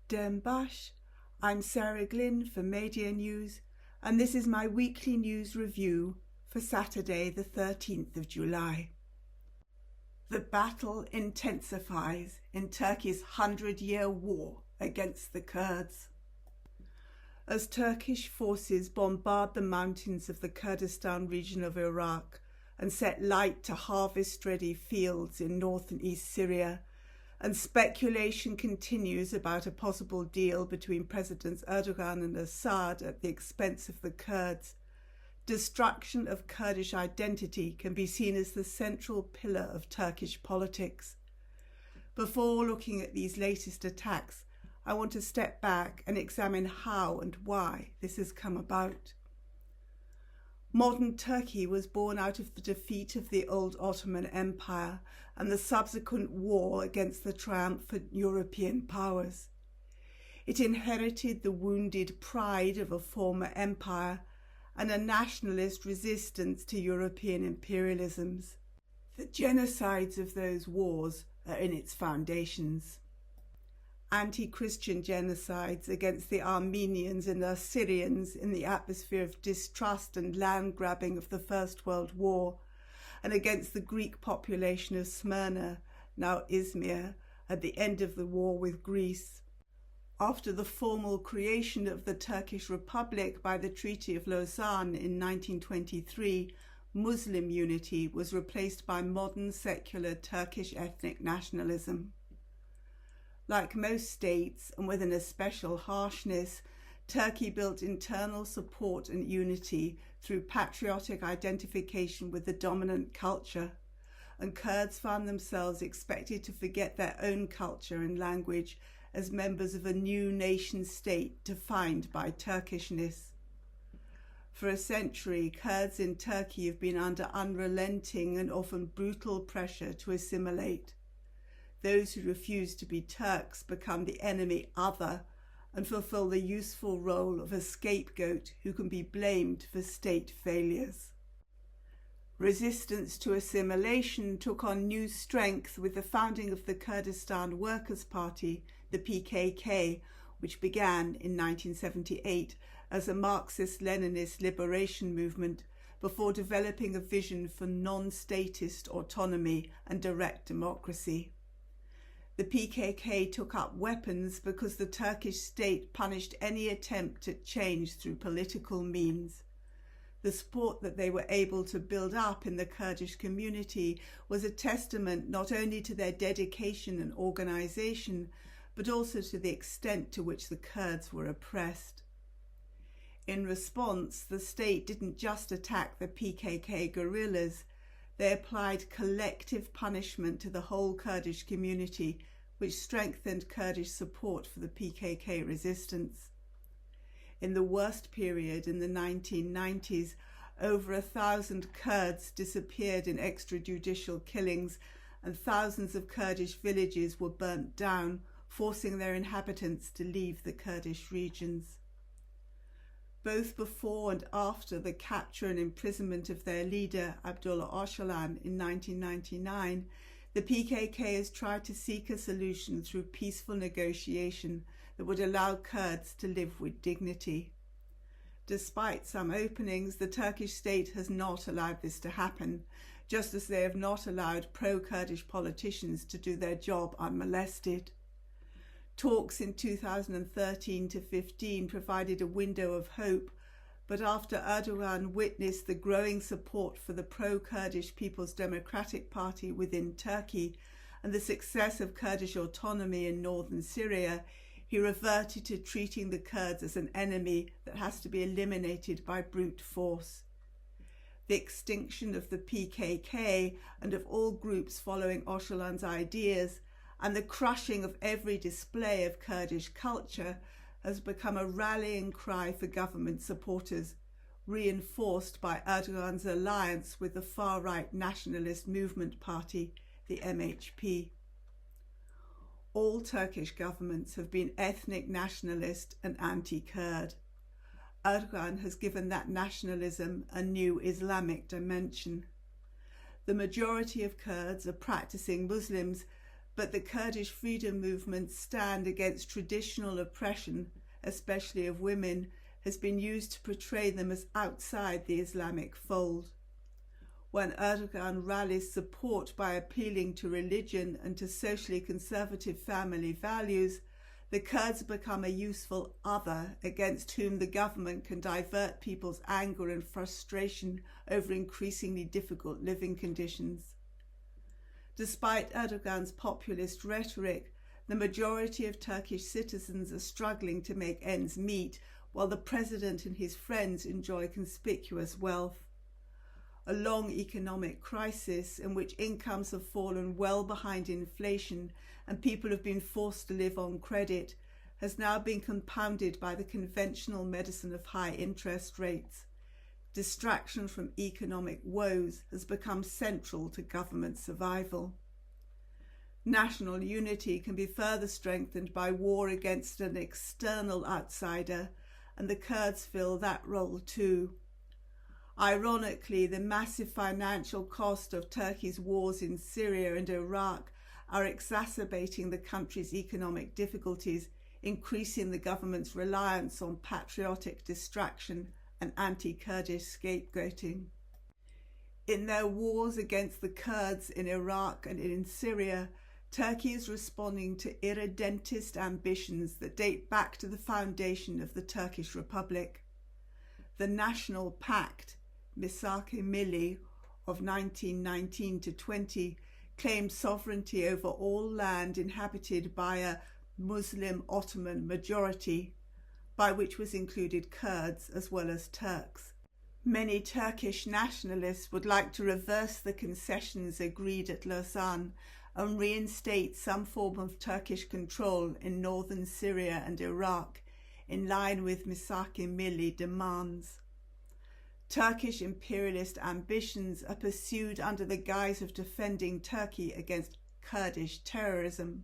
Dembash. I'm Sarah Glynn for Media News, and this is my weekly news review for Saturday the 13th of July. The battle intensifies in Turkey's 100-year war against the Kurds. As Turkish forces bombard the mountains of the Kurdistan region of Iraq and set light to harvest-ready fields in north and east Syria, and speculation continues about a possible deal between Presidents Erdogan and Assad at the expense of the Kurds, destruction of Kurdish identity can be seen as the central pillar of Turkish politics. Before looking at these latest attacks, I want to step back and examine how and why this has come about. Modern Turkey was born out of the defeat of the old Ottoman Empire and the subsequent war against the triumphant European powers. It inherited the wounded pride of a former empire and a nationalist resistance to European imperialisms. The genocides of those wars are in its foundations. Anti-Christian genocides against the Armenians and Assyrians in the atmosphere of distrust and land grabbing of the First World War, and against the Greek population of Smyrna, now Izmir, at the end of the war with Greece. After the formal creation of the Turkish Republic by the Treaty of Lausanne in 1923, Muslim unity was replaced by modern secular Turkish ethnic nationalism. Like most states, and with an especial harshness, Turkey built internal support and unity through patriotic identification with the dominant culture, and Kurds found themselves expected to forget their own culture and language as members of a new nation-state defined by Turkishness. For a century, Kurds in Turkey have been under unrelenting and often brutal pressure to assimilate. Those who refuse to be Turks become the enemy other and fulfill the useful role of a scapegoat who can be blamed for state failures. Resistance to assimilation took on new strength with the founding of the Kurdistan Workers' Party, the PKK, which began in 1978 as a Marxist-Leninist liberation movement before developing a vision for non-statist autonomy and direct democracy. The PKK took up weapons because the Turkish state punished any attempt at change through political means. The support that they were able to build up in the Kurdish community was a testament not only to their dedication and organisation, but also to the extent to which the Kurds were oppressed. In response, the state didn't just attack the PKK guerrillas, they applied collective punishment to the whole Kurdish community, which strengthened Kurdish support for the PKK resistance. In the worst period in the 1990s, over 1,000 Kurds disappeared in extrajudicial killings, and thousands of Kurdish villages were burnt down, forcing their inhabitants to leave the Kurdish regions. Both before and after the capture and imprisonment of their leader, Abdullah Öcalan, in 1999, the PKK has tried to seek a solution through peaceful negotiation that would allow Kurds to live with dignity. Despite some openings, the Turkish state has not allowed this to happen, just as they have not allowed pro-Kurdish politicians to do their job unmolested. Talks in 2013 to 15 provided a window of hope, but after Erdogan witnessed the growing support for the pro-Kurdish People's Democratic Party within Turkey and the success of Kurdish autonomy in northern Syria, he reverted to treating the Kurds as an enemy that has to be eliminated by brute force. The extinction of the PKK and of all groups following Öcalan's ideas, and the crushing of every display of Kurdish culture has become a rallying cry for government supporters, reinforced by Erdogan's alliance with the far-right nationalist movement party, the MHP. All Turkish governments have been ethnic nationalist and anti-Kurd. Erdogan has given that nationalism a new Islamic dimension. The majority of Kurds are practicing Muslims, But the Kurdish freedom movement's stand against traditional oppression, especially of women, has been used to portray them as outside the Islamic fold. When Erdogan rallies support by appealing to religion and to socially conservative family values, the Kurds become a useful other against whom the government can divert people's anger and frustration over increasingly difficult living conditions. Despite Erdogan's populist rhetoric, the majority of Turkish citizens are struggling to make ends meet, while the president and his friends enjoy conspicuous wealth. A long economic crisis in which incomes have fallen well behind inflation and people have been forced to live on credit has now been compounded by the conventional medicine of high interest rates. Distraction from economic woes has become central to government survival. National unity can be further strengthened by war against an external outsider, and the Kurds fill that role too. Ironically, the massive financial cost of Turkey's wars in Syria and Iraq are exacerbating the country's economic difficulties, increasing the government's reliance on patriotic distraction and anti-Kurdish scapegoating. In their wars against the Kurds in Iraq and in Syria, Turkey is responding to irredentist ambitions that date back to the foundation of the Turkish Republic. The National Pact, Misak-ı Milli, of 1919 to 20, claimed sovereignty over all land inhabited by a Muslim Ottoman majority, by which was included Kurds as well as Turks. Many Turkish nationalists would like to reverse the concessions agreed at Lausanne and reinstate some form of Turkish control in northern Syria and Iraq, in line with Misak-ı Milli demands. Turkish imperialist ambitions are pursued under the guise of defending Turkey against Kurdish terrorism.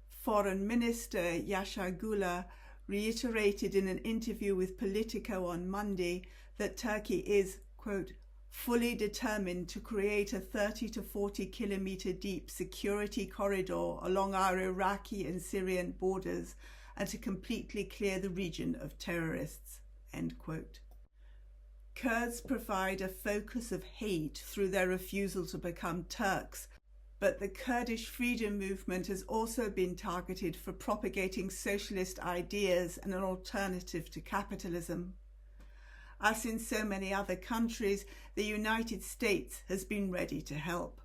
Foreign Minister Yaşar Güler reiterated in an interview with Politico on Monday that Turkey is, quote, fully determined to create a 30 to 40 kilometre deep security corridor along our Iraqi and Syrian borders and to completely clear the region of terrorists, end quote. Kurds provide a focus of hate through their refusal to become Turks, but the Kurdish freedom movement has also been targeted for propagating socialist ideas and an alternative to capitalism. As in so many other countries, the United States has been ready to help.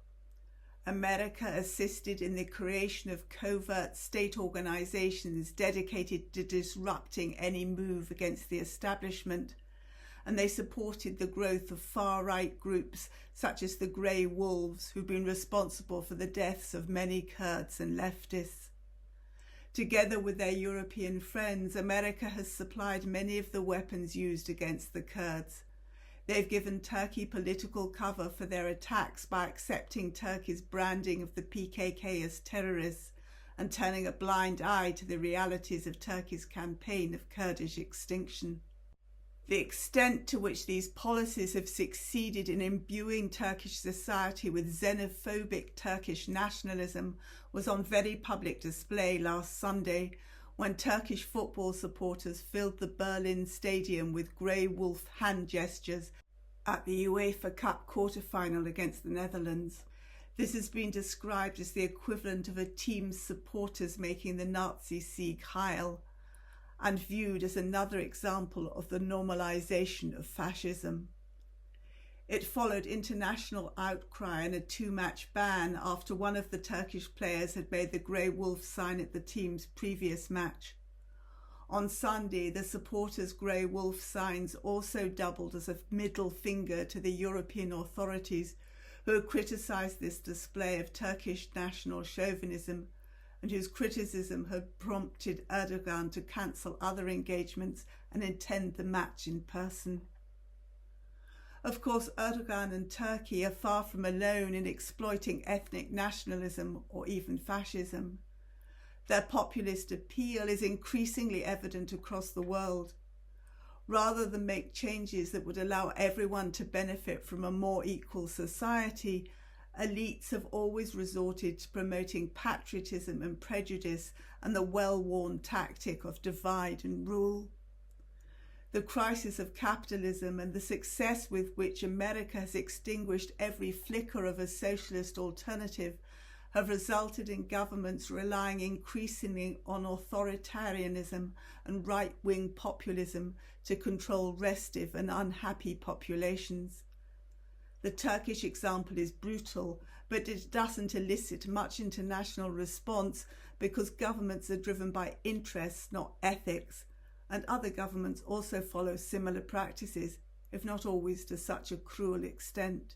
America assisted in the creation of covert state organizations dedicated to disrupting any move against the establishment, and they supported the growth of far-right groups such as the Grey Wolves, who've been responsible for the deaths of many Kurds and leftists. Together with their European friends, America has supplied many of the weapons used against the Kurds. They've given Turkey political cover for their attacks by accepting Turkey's branding of the PKK as terrorists and turning a blind eye to the realities of Turkey's campaign of Kurdish extinction. The extent to which these policies have succeeded in imbuing Turkish society with xenophobic Turkish nationalism was on very public display last Sunday when Turkish football supporters filled the Berlin stadium with grey wolf hand gestures at the UEFA Cup quarter-final against the Netherlands. This has been described as the equivalent of a team's supporters making the Nazi Sieg Heil, and viewed as another example of the normalization of fascism. It followed international outcry and a two-match ban after one of the Turkish players had made the Grey Wolf sign at the team's previous match. On Sunday, the supporters' Grey Wolf signs also doubled as a middle finger to the European authorities, who had criticised this display of Turkish national chauvinism and whose criticism had prompted Erdogan to cancel other engagements and attend the match in person. Of course, Erdogan and Turkey are far from alone in exploiting ethnic nationalism or even fascism. Their populist appeal is increasingly evident across the world. Rather than make changes that would allow everyone to benefit from a more equal society, elites have always resorted to promoting patriotism and prejudice and the well-worn tactic of divide and rule. The crisis of capitalism and the success with which America has extinguished every flicker of a socialist alternative have resulted in governments relying increasingly on authoritarianism and right-wing populism to control restive and unhappy populations. The Turkish example is brutal, but it doesn't elicit much international response because governments are driven by interests, not ethics, and other governments also follow similar practices, if not always to such a cruel extent.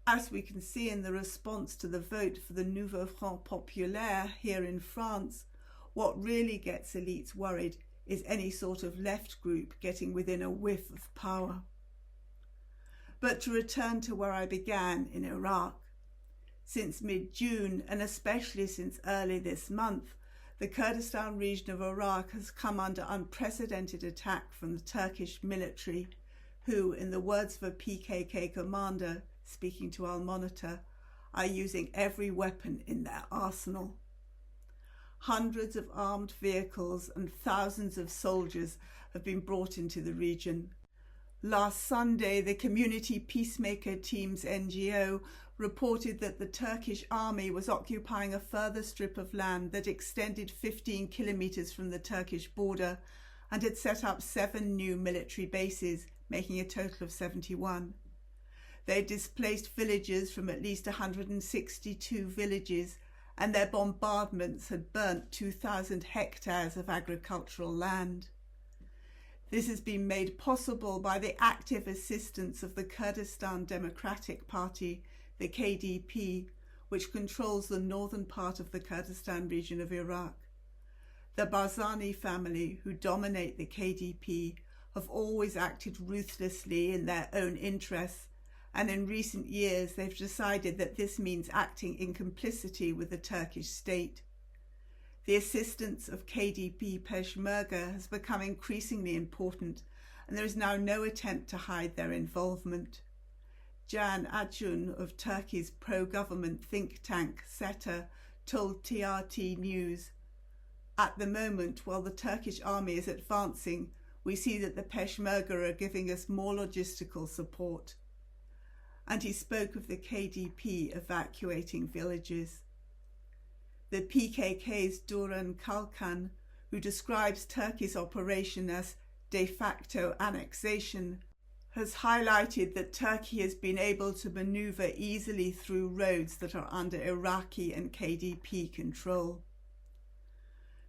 As we can see in the response to the vote for the Nouveau Front Populaire here in France, what really gets elites worried is any sort of left group getting within a whiff of power. But to return to where I began, in Iraq. Since mid-June, and especially since early this month, the Kurdistan region of Iraq has come under unprecedented attack from the Turkish military, who, in the words of a PKK commander speaking to Al Monitor, are using every weapon in their arsenal. Hundreds of armed vehicles and thousands of soldiers have been brought into the region. Last Sunday, the Community Peacemaker Team's NGO reported that the Turkish army was occupying a further strip of land that extended 15 kilometers from the Turkish border and had set up 7 new military bases, making a total of 71. They displaced villagers from at least 162 villages, and their bombardments had burnt 2,000 hectares of agricultural land. This has been made possible by the active assistance of the Kurdistan Democratic Party, the KDP, which controls the northern part of the Kurdistan region of Iraq. The Barzani family, who dominate the KDP, have always acted ruthlessly in their own interests, and in recent years they've decided that this means acting in complicity with the Turkish state. The assistance of KDP Peshmerga has become increasingly important, and there is now no attempt to hide their involvement. Can Acun of Turkey's pro-government think tank SETA told TRT News, "At the moment, while the Turkish army is advancing, we see that the Peshmerga are giving us more logistical support." And he spoke of the KDP evacuating villages. The PKK's Duran Kalkan, who describes Turkey's operation as de facto annexation, has highlighted that Turkey has been able to maneuver easily through roads that are under Iraqi and KDP control.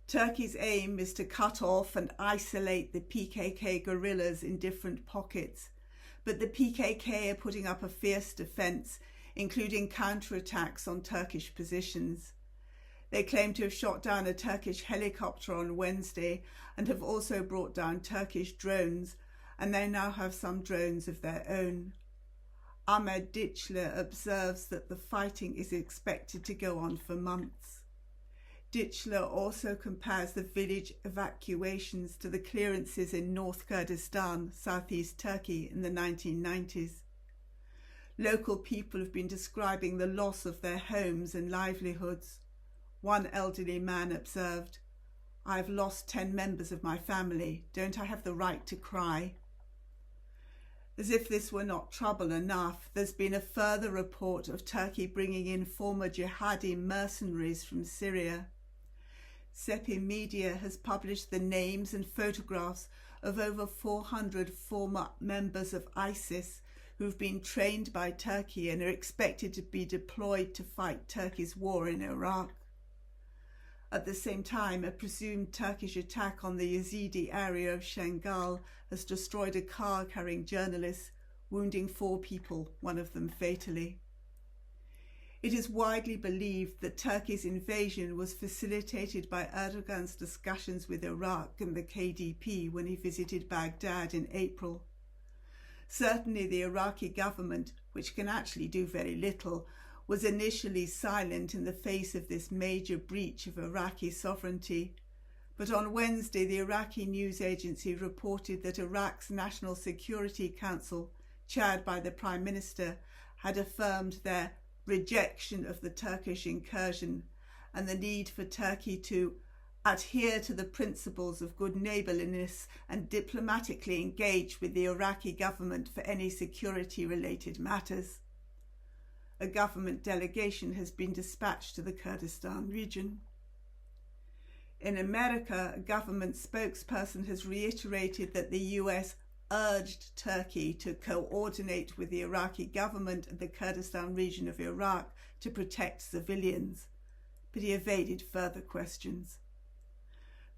Turkey's aim is to cut off and isolate the PKK guerrillas in different pockets, but the PKK are putting up a fierce defence, including counterattacks on Turkish positions. They claim to have shot down a Turkish helicopter on Wednesday and have also brought down Turkish drones, and they now have some drones of their own. Ahmed Diçler observes that the fighting is expected to go on for months. Diçler also compares the village evacuations to the clearances in North Kurdistan, southeast Turkey, in the 1990s. Local people have been describing the loss of their homes and livelihoods. One elderly man observed, "I've lost 10 members of my family. Don't I have the right to cry?" As if this were not trouble enough, there's been a further report of Turkey bringing in former jihadi mercenaries from Syria. Sepi Media has published the names and photographs of over 400 former members of ISIS who've been trained by Turkey and are expected to be deployed to fight Turkey's war in Iraq. At the same time, a presumed Turkish attack on the Yazidi area of Şengal has destroyed a car carrying journalists, wounding 4 people, one of them fatally. It is widely believed that Turkey's invasion was facilitated by Erdogan's discussions with Iraq and the KDP when he visited Baghdad in April. Certainly the Iraqi government, which can actually do very little, was initially silent in the face of this major breach of Iraqi sovereignty. But on Wednesday, the Iraqi news agency reported that Iraq's National Security Council, chaired by the Prime Minister, had affirmed their rejection of the Turkish incursion and the need for Turkey to adhere to the principles of good neighbourliness and diplomatically engage with the Iraqi government for any security-related matters. A government delegation has been dispatched to the Kurdistan region. In America, a government spokesperson has reiterated that the US urged Turkey to coordinate with the Iraqi government and the Kurdistan region of Iraq to protect civilians, but he evaded further questions.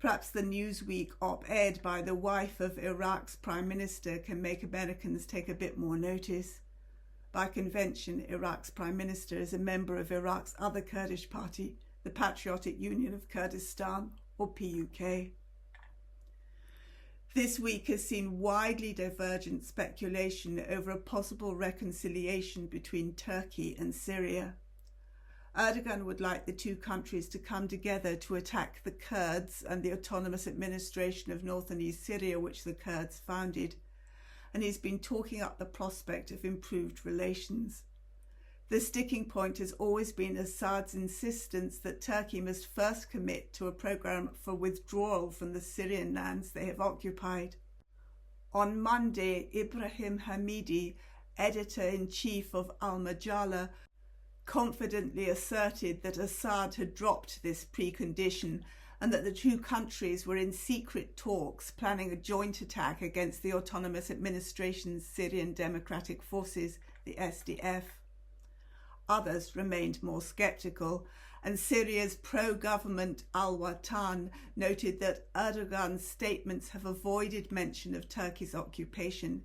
Perhaps the Newsweek op-ed by the wife of Iraq's Prime Minister can make Americans take a bit more notice. By convention, Iraq's Prime Minister is a member of Iraq's other Kurdish party, the Patriotic Union of Kurdistan, or PUK. This week has seen widely divergent speculation over a possible reconciliation between Turkey and Syria. Erdogan would like the two countries to come together to attack the Kurds and the autonomous administration of North and East Syria, which the Kurds founded, and he's been talking up the prospect of improved relations. The sticking point has always been Assad's insistence that Turkey must first commit to a program for withdrawal from the Syrian lands they have occupied. On Monday, Ibrahim Hamidi, editor-in-chief of Al-Majalla, confidently asserted that Assad had dropped this precondition and that the two countries were in secret talks planning a joint attack against the autonomous administration's Syrian Democratic Forces, the SDF. Others remained more sceptical, and Syria's pro-government Al-Watan noted that Erdogan's statements have avoided mention of Turkey's occupation.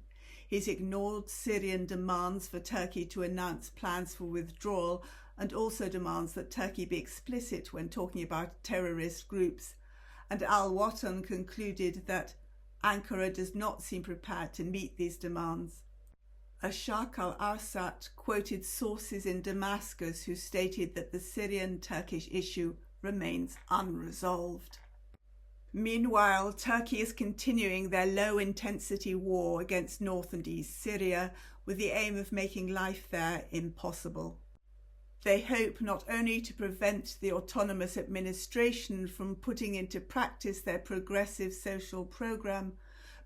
He's ignored Syrian demands for Turkey to announce plans for withdrawal and also demands that Turkey be explicit when talking about terrorist groups. And Al-Watan concluded that Ankara does not seem prepared to meet these demands. Ashaq al-Arsat quoted sources in Damascus who stated that the Syrian-Turkish issue remains unresolved. Meanwhile, Turkey is continuing their low-intensity war against North and East Syria with the aim of making life there impossible. They hope not only to prevent the autonomous administration from putting into practice their progressive social program,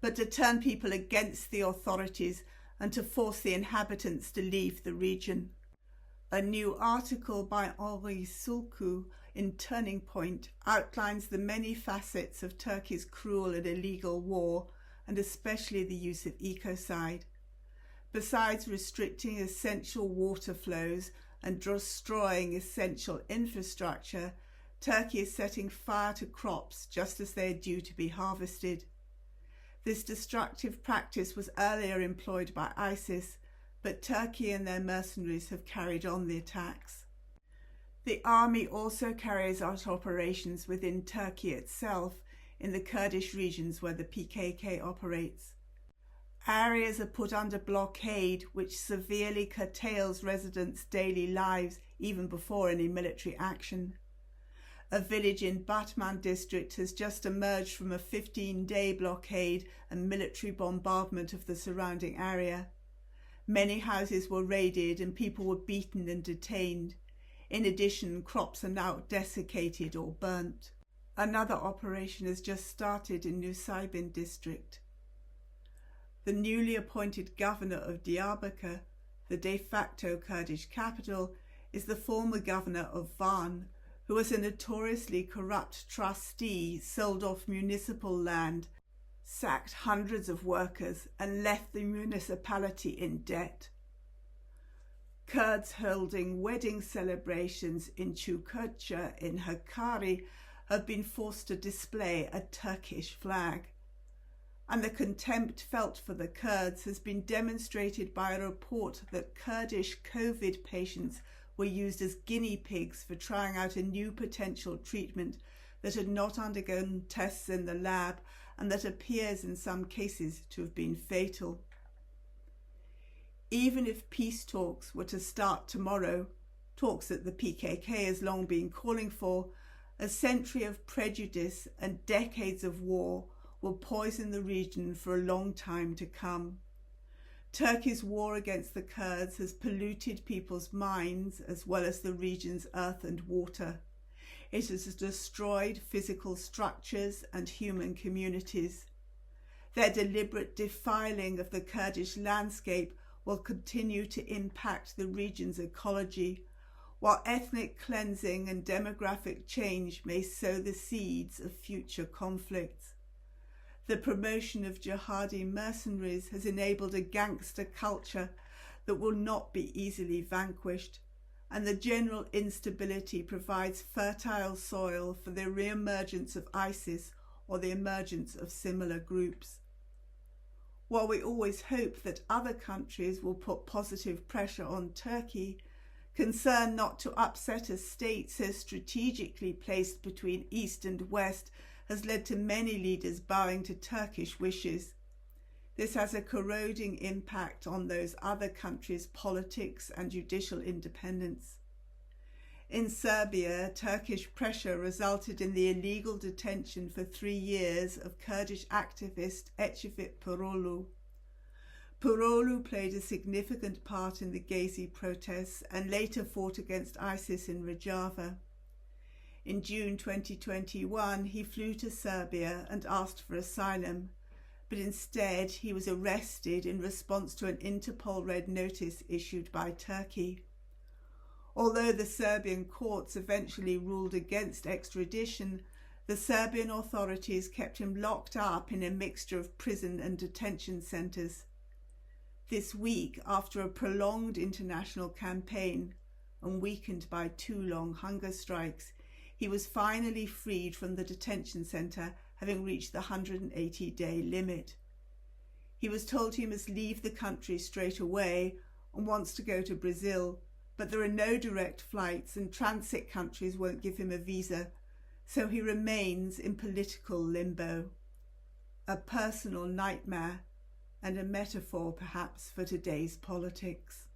but to turn people against the authorities and to force the inhabitants to leave the region. A new article by Henri Sulku in Turning Point outlines the many facets of Turkey's cruel and illegal war, and especially the use of ecocide. Besides restricting essential water flows and destroying essential infrastructure, Turkey is setting fire to crops just as they are due to be harvested. This destructive practice was earlier employed by ISIS, but Turkey and their mercenaries have carried on the attacks. The army also carries out operations within Turkey itself in the Kurdish regions where the PKK operates. Areas are put under blockade, which severely curtails residents' daily lives even before any military action. A village in Batman district has just emerged from a 15-day blockade and military bombardment of the surrounding area. Many houses were raided and people were beaten and detained. In addition, crops are now desiccated or burnt. Another operation has just started in Nusaybin district. The newly appointed governor of Diyarbakir, the de facto Kurdish capital, is the former governor of Van, who was a notoriously corrupt trustee, sold off municipal land, sacked hundreds of workers and left the municipality in debt. Kurds holding wedding celebrations in Çukurca in Hakkari have been forced to display a Turkish flag. And the contempt felt for the Kurds has been demonstrated by a report that Kurdish COVID patients were used as guinea pigs for trying out a new potential treatment that had not undergone tests in the lab and that appears in some cases to have been fatal. Even if peace talks were to start tomorrow, talks that the PKK has long been calling for, a century of prejudice and decades of war will poison the region for a long time to come. Turkey's war against the Kurds has polluted people's minds as well as the region's earth and water. It has destroyed physical structures and human communities. Their deliberate defiling of the Kurdish landscape will continue to impact the region's ecology, while ethnic cleansing and demographic change may sow the seeds of future conflicts. The promotion of jihadi mercenaries has enabled a gangster culture that will not be easily vanquished, and the general instability provides fertile soil for the re-emergence of ISIS or the emergence of similar groups. While we always hope that other countries will put positive pressure on Turkey, concern not to upset a state so strategically placed between East and West has led to many leaders bowing to Turkish wishes. This has a corroding impact on those other countries' politics and judicial independence. In Serbia, Turkish pressure resulted in the illegal detention for 3 years of Kurdish activist Ecevit Parolu. Parolu played a significant part in the Gezi protests and later fought against ISIS in Rojava. In June 2021, he flew to Serbia and asked for asylum, but instead he was arrested in response to an Interpol red notice issued by Turkey. Although the Serbian courts eventually ruled against extradition, the Serbian authorities kept him locked up in a mixture of prison and detention centres. This week, after a prolonged international campaign and weakened by 2 long hunger strikes, he was finally freed from the detention centre, having reached the 180-day limit. He was told he must leave the country straight away and wants to go to Brazil, but there are no direct flights and transit countries won't give him a visa, so he remains in political limbo. A personal nightmare and a metaphor perhaps for today's politics.